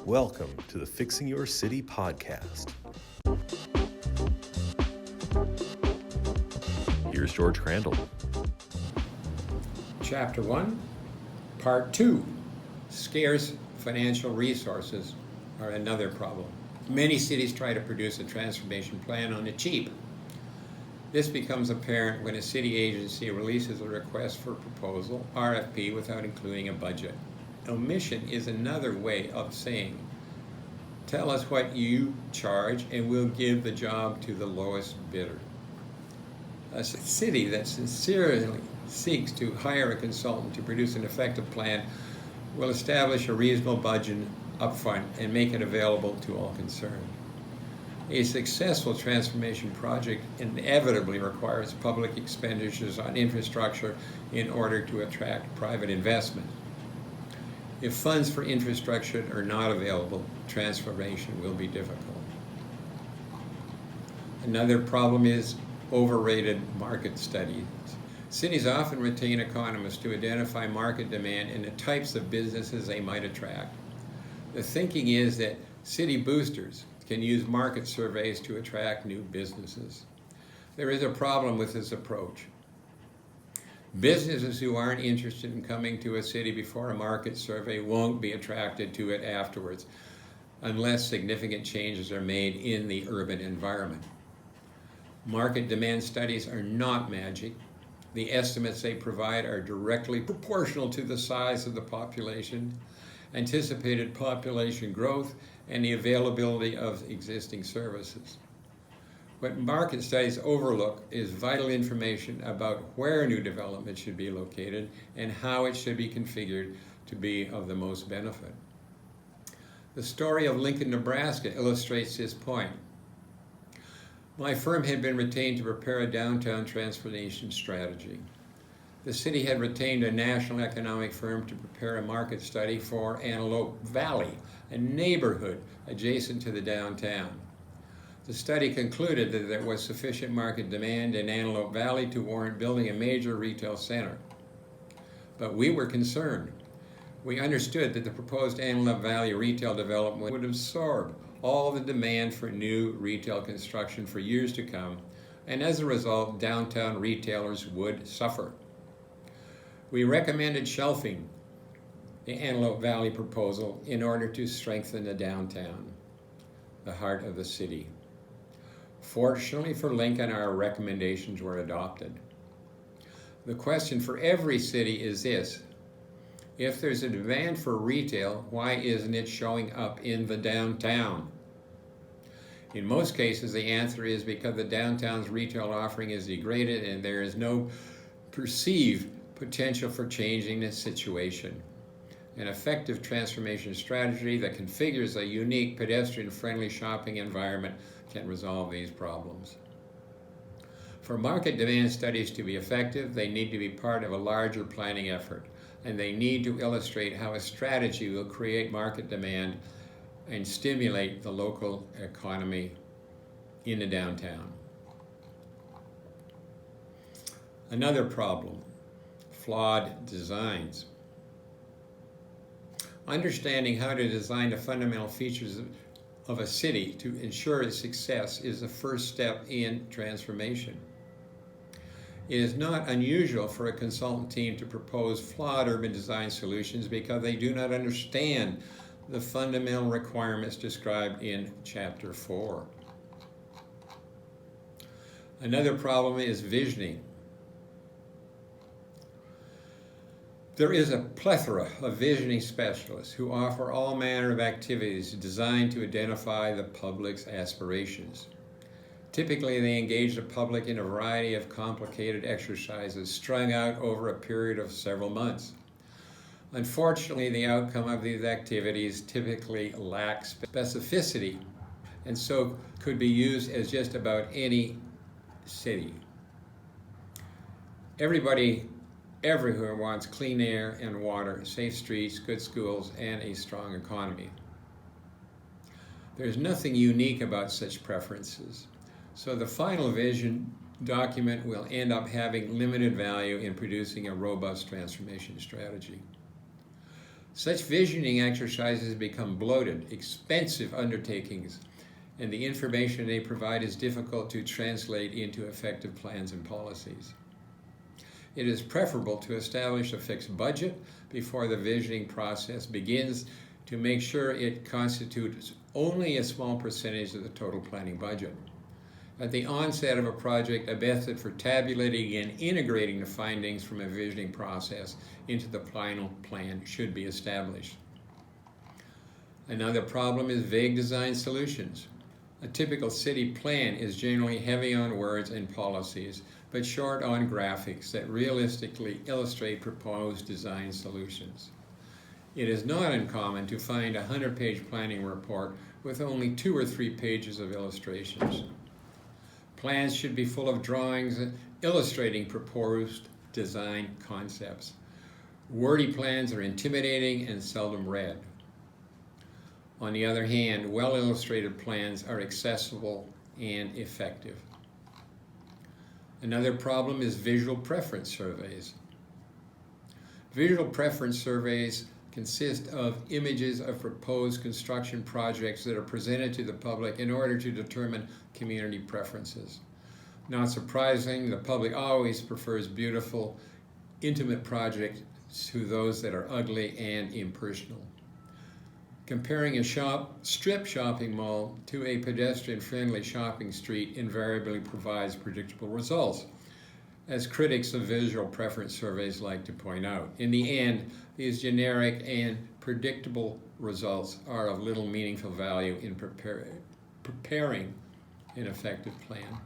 Welcome to the Fixing Your City podcast. Here's George Crandall. Chapter 1, Part 2, Scarce financial resources are another problem. Many cities try to produce a transformation plan on the cheap. This becomes apparent when a city agency releases a request for proposal, RFP, without including a budget. Omission is another way of saying, tell us what you charge and we'll give the job to the lowest bidder. A city that sincerely seeks to hire a consultant to produce an effective plan will establish a reasonable budget upfront and make it available to all concerned. A successful transformation project inevitably requires public expenditures on infrastructure in order to attract private investment. If funds for infrastructure are not available, transformation will be difficult. Another problem is overrated market studies. Cities often retain economists to identify market demand and the types of businesses they might attract. The thinking is that city boosters can use market surveys to attract new businesses. There is a problem with this approach. Businesses who aren't interested in coming to a city before a market survey won't be attracted to it afterwards, unless significant changes are made in the urban environment. Market demand studies are not magic. The estimates they provide are directly proportional to the size of the population, anticipated population growth, and the availability of existing services. What market studies overlook is vital information about where new development should be located and how it should be configured to be of the most benefit. The story of Lincoln, Nebraska illustrates this point. My firm had been retained to prepare a downtown transformation strategy. The city had retained a national economic firm to prepare a market study for Antelope Valley, a neighborhood adjacent to the downtown. The study concluded that there was sufficient market demand in Antelope Valley to warrant building a major retail center. But we were concerned. We understood that the proposed Antelope Valley retail development would absorb all the demand for new retail construction for years to come, and as a result, downtown retailers would suffer. We recommended shelving the Antelope Valley proposal in order to strengthen the downtown, the heart of the city. Fortunately for Lincoln, our recommendations were adopted. The question for every city is this: if there's a demand for retail, why isn't it showing up in the downtown? In most cases, the answer is because the downtown's retail offering is degraded and there is no perceived potential for changing the situation. An effective transformation strategy that configures a unique pedestrian-friendly shopping environment can resolve these problems. For market demand studies to be effective, they need to be part of a larger planning effort, and they need to illustrate how a strategy will create market demand and stimulate the local economy in the downtown. Another problem: flawed designs. Understanding how to design the fundamental features of a city to ensure its success is the first step in transformation. It is not unusual for a consultant team to propose flawed urban design solutions because they do not understand the fundamental requirements described in Chapter 4. Another problem is visioning. There is a plethora of visioning specialists who offer all manner of activities designed to identify the public's aspirations. Typically, they engage the public in a variety of complicated exercises strung out over a period of several months. Unfortunately, the outcome of these activities typically lacks specificity and so could be used as just about any city. Everybody everywhere wants clean air and water, safe streets, good schools, and a strong economy. There's nothing unique about such preferences, so the final vision document will end up having limited value in producing a robust transformation strategy. Such visioning exercises become bloated, expensive undertakings, and the information they provide is difficult to translate into effective plans and policies. It is preferable to establish a fixed budget before the visioning process begins to make sure it constitutes only a small percentage of the total planning budget. At the onset of a project, a method for tabulating and integrating the findings from a visioning process into the final plan should be established. Another problem is vague design solutions. A typical city plan is generally heavy on words and policies, but short on graphics that realistically illustrate proposed design solutions. It is not uncommon to find a 100-page planning report with only 2 or 3 pages of illustrations. Plans should be full of drawings illustrating proposed design concepts. Wordy plans are intimidating and seldom read. On the other hand, well-illustrated plans are accessible and effective. Another problem is visual preference surveys. Visual preference surveys consist of images of proposed construction projects that are presented to the public in order to determine community preferences. Not surprising, the public always prefers beautiful, intimate projects to those that are ugly and impersonal. Comparing a strip shopping mall to a pedestrian-friendly shopping street invariably provides predictable results, as critics of visual preference surveys like to point out. In the end, these generic and predictable results are of little meaningful value in preparing an effective plan.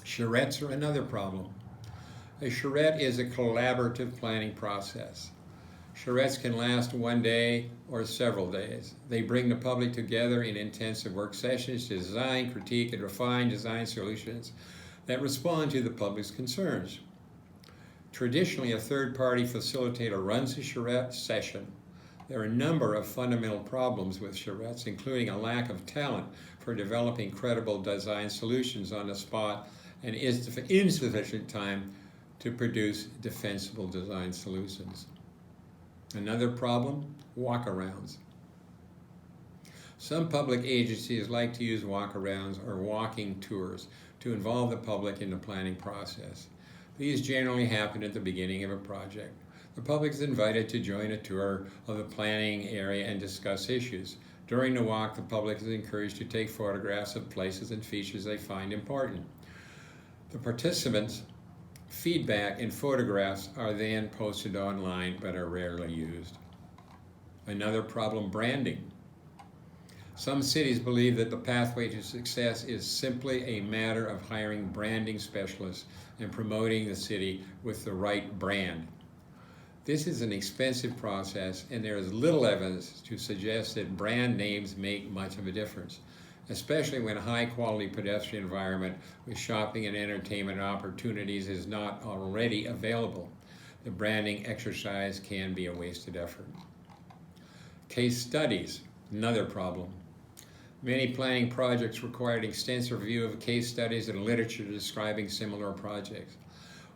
Charrettes are another problem. A charrette is a collaborative planning process. Charrettes can last one day or several days. They bring the public together in intensive work sessions to design, critique, and refine design solutions that respond to the public's concerns. Traditionally, a third-party facilitator runs the charrette session. There are a number of fundamental problems with charrettes, including a lack of talent for developing credible design solutions on the spot and insufficient time to produce defensible design solutions. Another problem, walkarounds. Some public agencies like to use walkarounds or walking tours to involve the public in the planning process. These generally happen at the beginning of a project. The public is invited to join a tour of the planning area and discuss issues. During the walk, the public is encouraged to take photographs of places and features they find important. The participants' feedback and photographs are then posted online but are rarely used. Another problem, branding. Some cities believe that the pathway to success is simply a matter of hiring branding specialists and promoting the city with the right brand. This is an expensive process, and there is little evidence to suggest that brand names make much of a difference, especially when a high-quality pedestrian environment with shopping and entertainment opportunities is not already available. The branding exercise can be a wasted effort. Case studies, another problem. Many planning projects require an extensive review of case studies and literature describing similar projects.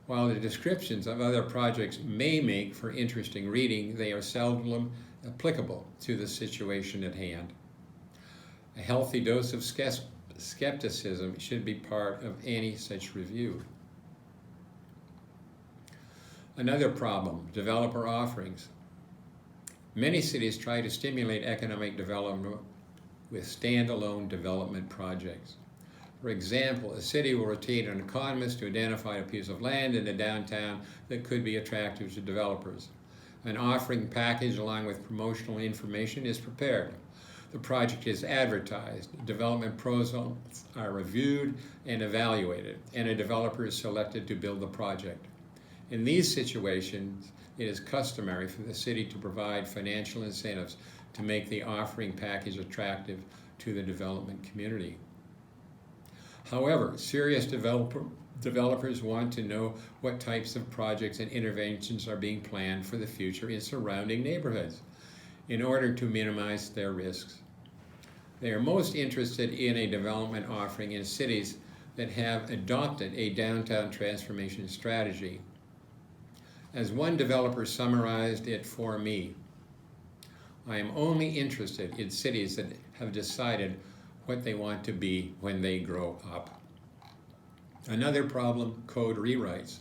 While the descriptions of other projects may make for interesting reading, they are seldom applicable to the situation at hand. A healthy dose of skepticism should be part of any such review. Another problem, developer offerings. Many cities try to stimulate economic development with standalone development projects. For example, a city will retain an economist to identify a piece of land in the downtown that could be attractive to developers. An offering package along with promotional information is prepared. The project is advertised, development proposals are reviewed and evaluated, and a developer is selected to build the project. In these situations, it is customary for the city to provide financial incentives to make the offering package attractive to the development community. However, serious developers want to know what types of projects and interventions are being planned for the future in surrounding neighborhoods in order to minimize their risks. They are most interested in a development offering in cities that have adopted a downtown transformation strategy. As one developer summarized it for me, I am only interested in cities that have decided what they want to be when they grow up. Another problem, code rewrites.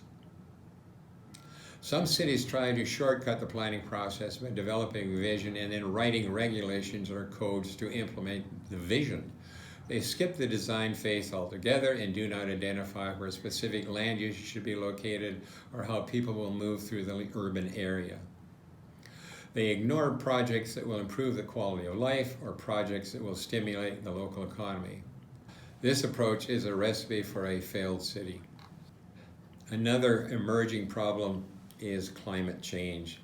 Some cities try to shortcut the planning process by developing a vision and then writing regulations or codes to implement the vision. They skip the design phase altogether and do not identify where specific land use should be located or how people will move through the urban area. They ignore projects that will improve the quality of life or projects that will stimulate the local economy. This approach is a recipe for a failed city. Another emerging problem is climate change.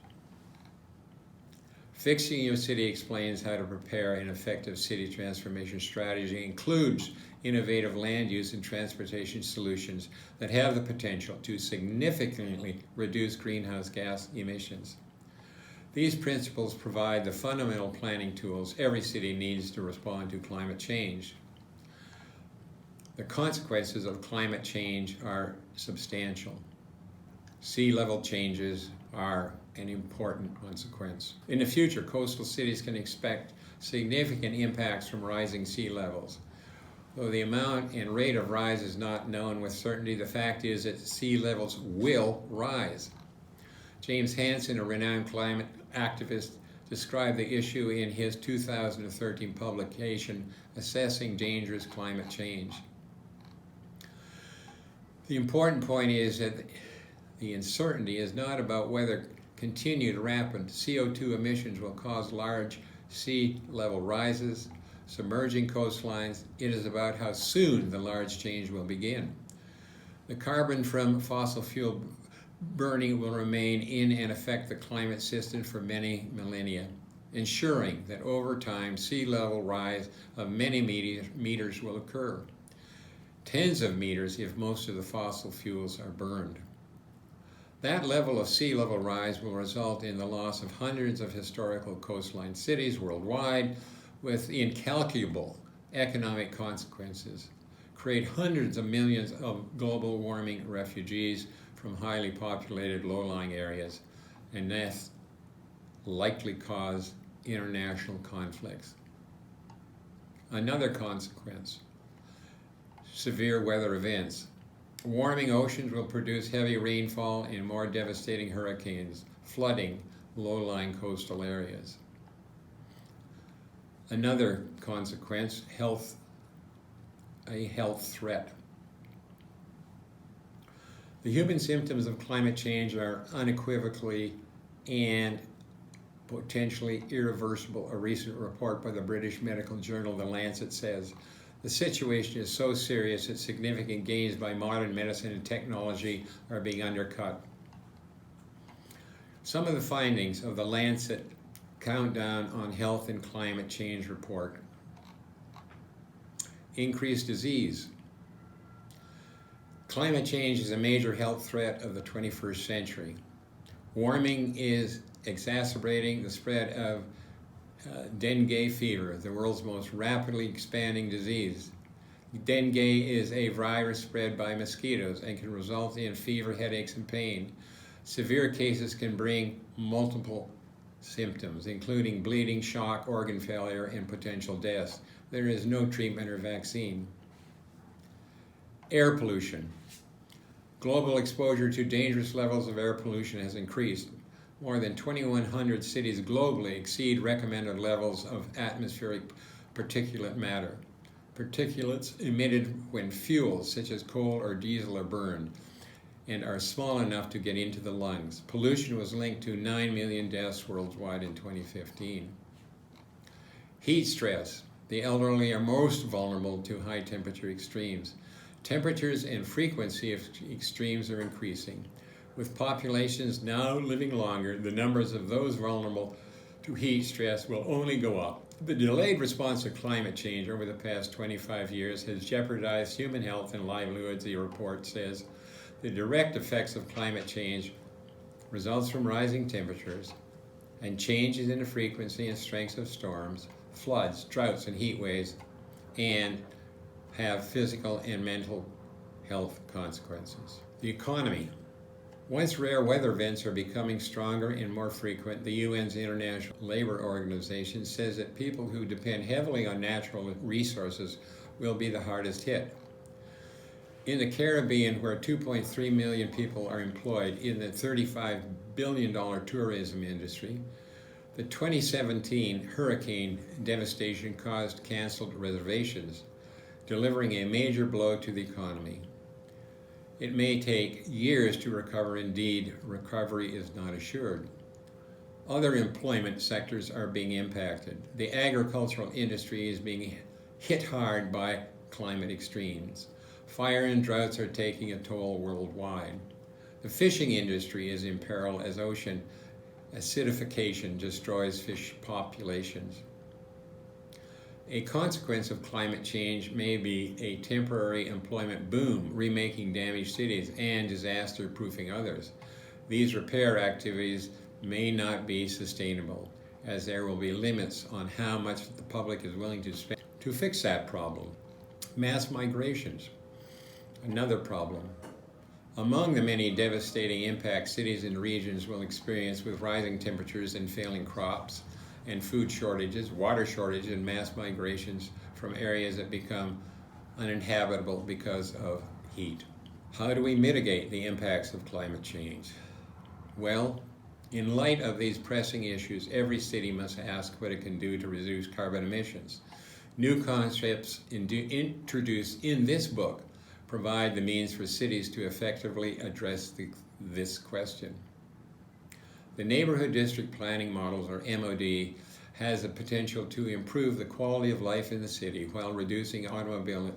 Fixing Your City explains how to prepare an effective city transformation strategy includes innovative land use and transportation solutions that have the potential to significantly reduce greenhouse gas emissions. These principles provide the fundamental planning tools every city needs to respond to climate change. The consequences of climate change are substantial. Sea level changes are an important consequence. In the future, coastal cities can expect significant impacts from rising sea levels. Though the amount and rate of rise is not known with certainty, the fact is that sea levels will rise. James Hansen, a renowned climate activist, described the issue in his 2013 publication, Assessing Dangerous Climate Change. The important point is that the uncertainty is not about whether continued rapid CO2 emissions will cause large sea level rises, submerging coastlines. It is about how soon the large change will begin. The carbon from fossil fuel burning will remain in and affect the climate system for many millennia, ensuring that over time sea level rise of many meters will occur. Tens of meters if most of the fossil fuels are burned. That level of sea level rise will result in the loss of hundreds of historical coastline cities worldwide with incalculable economic consequences, create hundreds of millions of global warming refugees from highly populated low-lying areas, and thus likely cause international conflicts. Another consequence, severe weather events. Warming oceans will produce heavy rainfall and more devastating hurricanes, flooding low-lying coastal areas. Another consequence, a health threat. The human symptoms of climate change are unequivocally and potentially irreversible. A recent report by the British medical journal The Lancet says, the situation is so serious that significant gains by modern medicine and technology are being undercut. Some of the findings of the Lancet Countdown on Health and Climate Change report. Increased disease. Climate change is a major health threat of the 21st century. Warming is exacerbating the spread of dengue fever, the world's most rapidly expanding disease. Dengue is a virus spread by mosquitoes and can result in fever, headaches, and pain. Severe cases can bring multiple symptoms, including bleeding, shock, organ failure, and potential death. There is no treatment or vaccine. Air pollution. Global exposure to dangerous levels of air pollution has increased. More than 2,100 cities globally exceed recommended levels of atmospheric particulate matter. Particulates emitted when fuels such as coal or diesel are burned and are small enough to get into the lungs. Pollution was linked to 9 million deaths worldwide in 2015. Heat stress. The elderly are most vulnerable to high temperature extremes. Temperatures and frequency of extremes are increasing. With populations now living longer, the numbers of those vulnerable to heat stress will only go up. The delayed response to climate change over the past 25 years has jeopardized human health and livelihoods, the report says. The direct effects of climate change results from rising temperatures and changes in the frequency and strength of storms, floods, droughts, and heat waves, and have physical and mental health consequences. The economy. Once rare weather events are becoming stronger and more frequent, the UN's International Labour Organization says that people who depend heavily on natural resources will be the hardest hit. In the Caribbean, where 2.3 million people are employed in the $35 billion tourism industry, the 2017 hurricane devastation caused canceled reservations, delivering a major blow to the economy. It may take years to recover. Indeed, recovery is not assured. Other employment sectors are being impacted. The agricultural industry is being hit hard by climate extremes. Fire and droughts are taking a toll worldwide. The fishing industry is in peril as ocean acidification destroys fish populations. A consequence of climate change may be a temporary employment boom, remaking damaged cities and disaster-proofing others. These repair activities may not be sustainable, as there will be limits on how much the public is willing to spend to fix that problem. Mass migrations, another problem. Among the many devastating impacts cities and regions will experience with rising temperatures and failing crops, and food shortages, water shortages, and mass migrations from areas that become uninhabitable because of heat. How do we mitigate the impacts of climate change? Well, in light of these pressing issues, every city must ask what it can do to reduce carbon emissions. New concepts introduced in this book provide the means for cities to effectively address this question. The Neighborhood District Planning Models, or MOD, has the potential to improve the quality of life in the city while reducing automobile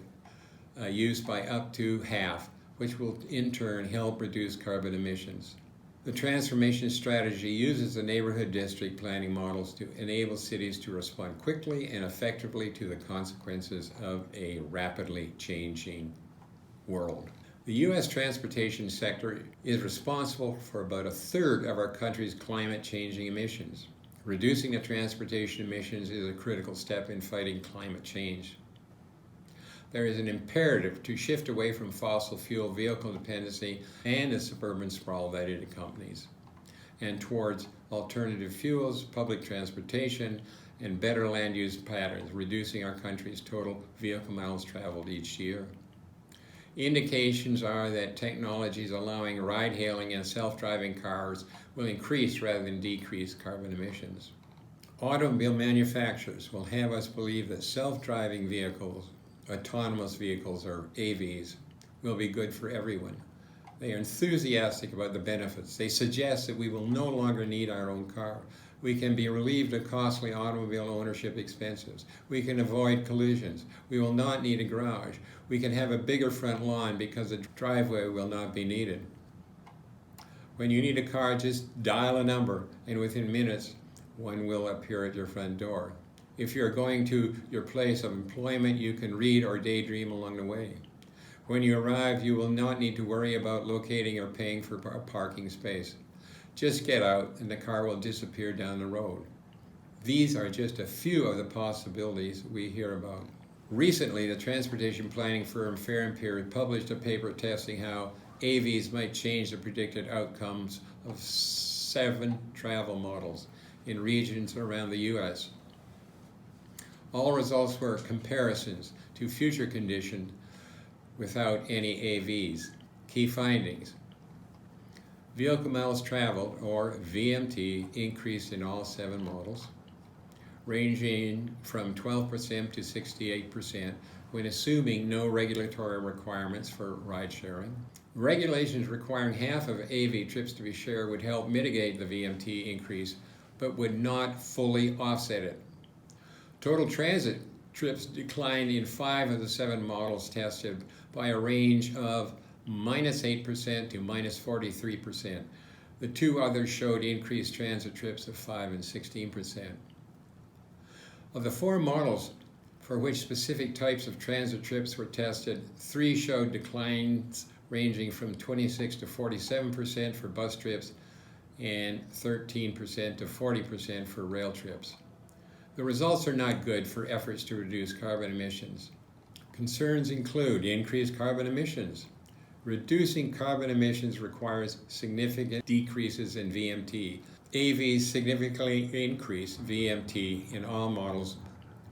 use by up to half, which will in turn help reduce carbon emissions. The transformation strategy uses the Neighborhood District Planning Models to enable cities to respond quickly and effectively to the consequences of a rapidly changing world. The U.S. transportation sector is responsible for about a third of our country's climate-changing emissions. Reducing the transportation emissions is a critical step in fighting climate change. There is an imperative to shift away from fossil fuel vehicle dependency and the suburban sprawl that it accompanies, and towards alternative fuels, public transportation, and better land use patterns, reducing our country's total vehicle miles traveled each year. Indications are that technologies allowing ride-hailing and self-driving cars will increase rather than decrease carbon emissions. Automobile manufacturers will have us believe that self-driving vehicles, autonomous vehicles or AVs, will be good for everyone. They are enthusiastic about the benefits. They suggest that we will no longer need our own car. We can be relieved of costly automobile ownership expenses. We can avoid collisions. We will not need a garage. We can have a bigger front lawn because the driveway will not be needed. When you need a car, just dial a number, and within minutes, one will appear at your front door. If you're going to your place of employment, you can read or daydream along the way. When you arrive, you will not need to worry about locating or paying for a parking space. Just get out and the car will disappear down the road. These are just a few of the possibilities we hear about. Recently, the transportation planning firm Fair and Peer published a paper testing how AVs might change the predicted outcomes of 7 travel models in regions around the U.S. All results were comparisons to future conditions without any AVs. Key findings. Vehicle miles traveled, or VMT, increased in all 7 models, ranging from 12% to 68% when assuming no regulatory requirements for ride sharing. Regulations requiring half of AV trips to be shared would help mitigate the VMT increase, but would not fully offset it. Total transit trips declined in 5 of the 7 models tested by a range of -8% to -43%. The 2 others showed increased transit trips of 5 and 16%. Of the 4 models for which specific types of transit trips were tested, 3 showed declines ranging from 26 to 47% for bus trips and 13% to 40% for rail trips. The results are not good for efforts to reduce carbon emissions. Concerns include increased carbon emissions, Reducing carbon emissions requires significant decreases in VMT. AVs significantly increase VMT in all models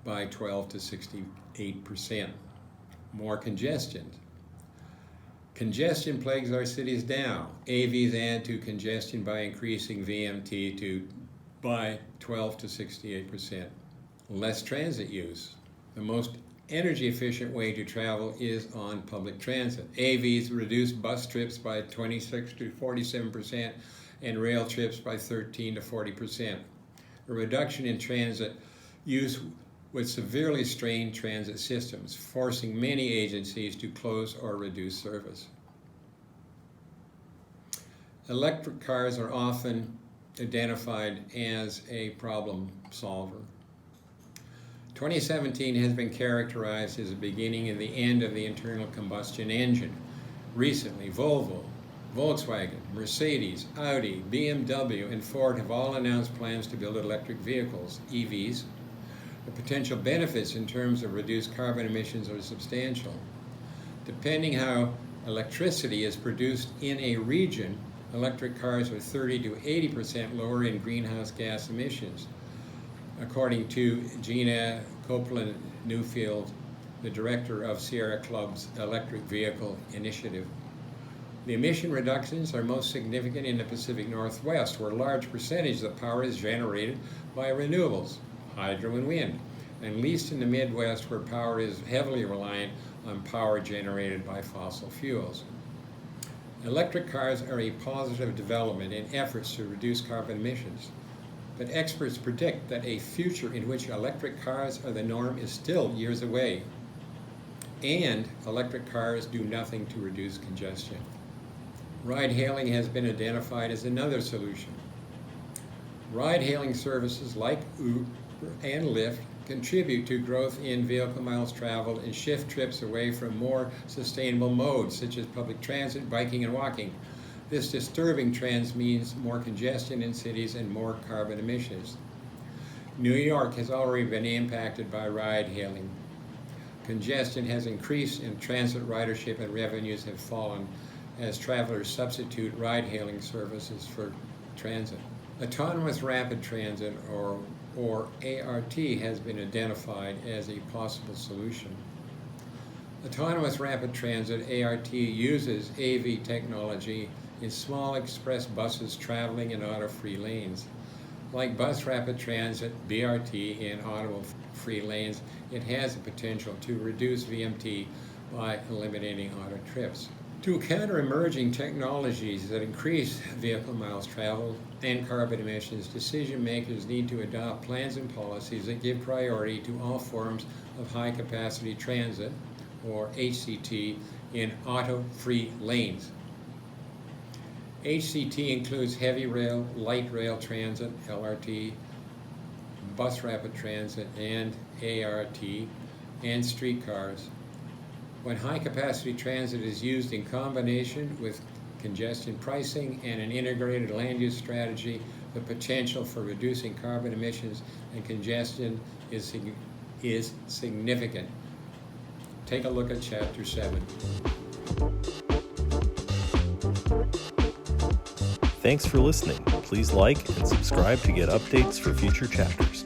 by 12 to 68%. More congestion. Congestion plagues our cities now. AVs add to congestion by increasing VMT by 12 to 68%. Less transit use. The most energy efficient way to travel is on public transit. AVs reduce bus trips by 26 to 47% and rail trips by 13 to 40%. A reduction in transit use would severely strain transit systems, forcing many agencies to close or reduce service. Electric cars are often identified as a problem solver. 2017 has been characterized as the beginning and the end of the internal combustion engine. Recently, Volvo, Volkswagen, Mercedes, Audi, BMW, and Ford have all announced plans to build electric vehicles, EVs. The potential benefits in terms of reduced carbon emissions are substantial. Depending how electricity is produced in a region, electric cars are 30 to 80% lower in greenhouse gas emissions, according to Gina Copeland-Newfield, the director of Sierra Club's Electric Vehicle Initiative. The emission reductions are most significant in the Pacific Northwest, where a large percentage of the power is generated by renewables, hydro and wind, and least in the Midwest, where power is heavily reliant on power generated by fossil fuels. Electric cars are a positive development in efforts to reduce carbon emissions, but experts predict that a future in which electric cars are the norm is still years away, and electric cars do nothing to reduce congestion. Ride-hailing has been identified as another solution. Ride-hailing services like Uber and Lyft contribute to growth in vehicle miles traveled and shift trips away from more sustainable modes such as public transit, biking, and walking. This disturbing trend means more congestion in cities and more carbon emissions. New York has already been impacted by ride-hailing. Congestion has increased and transit ridership and revenues have fallen as travelers substitute ride-hailing services for transit. Autonomous rapid transit, or ART, has been identified as a possible solution. Autonomous rapid transit, ART, uses AV technology in small express buses traveling in auto-free lanes. Like bus rapid transit, BRT, in auto-free lanes, it has the potential to reduce VMT by eliminating auto trips. To counter emerging technologies that increase vehicle miles traveled and carbon emissions, decision makers need to adopt plans and policies that give priority to all forms of high-capacity transit, or HCT, in auto-free lanes. HCT includes heavy rail, light rail transit, LRT, bus rapid transit, and ART, and streetcars. When high-capacity transit is used in combination with congestion pricing and an integrated land use strategy, the potential for reducing carbon emissions and congestion is significant. Take a look at Chapter 7. Thanks for listening. Please like and subscribe to get updates for future chapters.